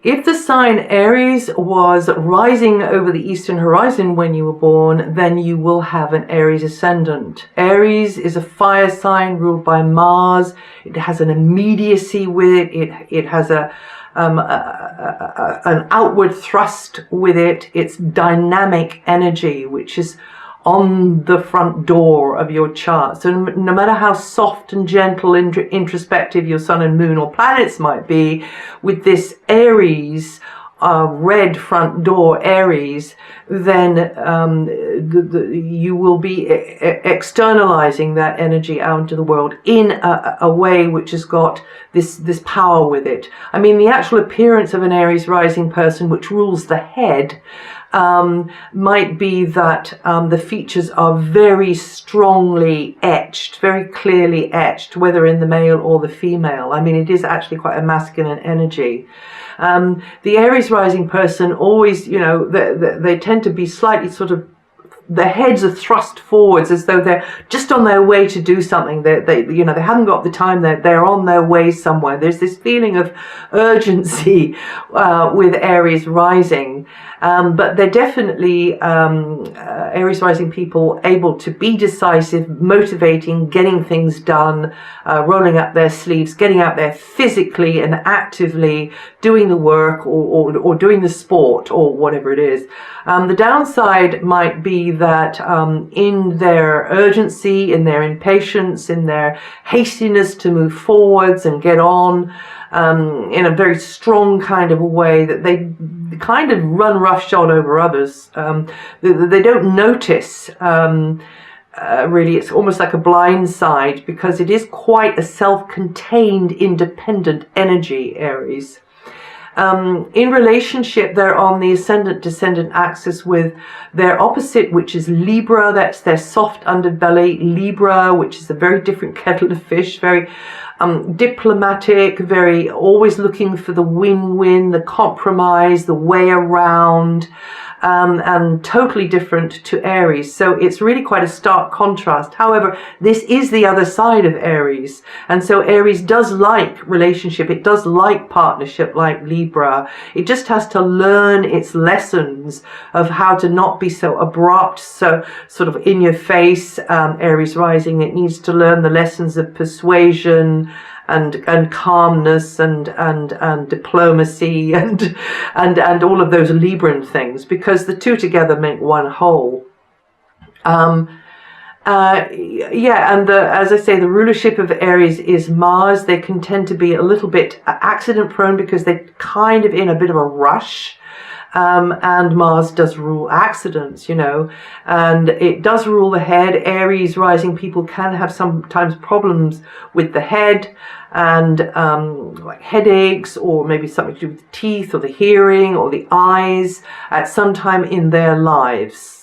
If the sign Aries was rising over the eastern horizon when you were born, then you will have an Aries ascendant. Aries is a fire sign ruled by Mars. It has an immediacy with it. It has an outward thrust with it. It's dynamic energy, which is on the front door of your chart. So no matter how soft and gentle, introspective your sun and moon or planets might be, with this Aries, red front door Aries, then you will be externalizing that energy out into the world in a way which has got this power with it. I mean, the actual appearance of an Aries rising person, which rules the head, might be that the features are very strongly etched, very clearly etched, whether in the male or the female. I mean, it is actually quite a masculine energy. The Aries rising person always, you know, they tend to be slightly sort of, their heads are thrust forwards as though they're just on their way to do something. They you know, they haven't got the time. They're on their way somewhere. There's this feeling of urgency with Aries rising. But they're definitely, Aries rising people, able to be decisive, motivating, getting things done, rolling up their sleeves, getting out there physically and actively doing the work or doing the sport or whatever it is. The downside might be that in their urgency, in their impatience, in their hastiness to move forwards and get on, in a very strong kind of a way, that they kind of run roughshod over others. They don't notice, really. It's almost like a blind side, because it is quite a self-contained, independent energy, Aries. In relationship, they're on the ascendant-descendant axis with their opposite, which is Libra. That's their soft underbelly. Libra, which is a very different kettle of fish, very diplomatic, very always looking for the win-win, the compromise, the way around, and totally different to Aries. So it's really quite a stark contrast. However, this is the other side of Aries. And so Aries does like relationship. It does like partnership, like Libra. It just has to learn its lessons of how to not be so abrupt, so sort of in your face, Aries rising. It needs to learn the lessons of persuasion and calmness and diplomacy and all of those Libran things, because the two together make one whole. Yeah, and as I say, the rulership of Aries is Mars. They can tend to be a little bit accident prone because they're kind of in a bit of a rush. And Mars does rule accidents, you know, and it does rule the head. Aries rising people can have sometimes problems with the head and like headaches, or maybe something to do with the teeth or the hearing or the eyes at some time in their lives.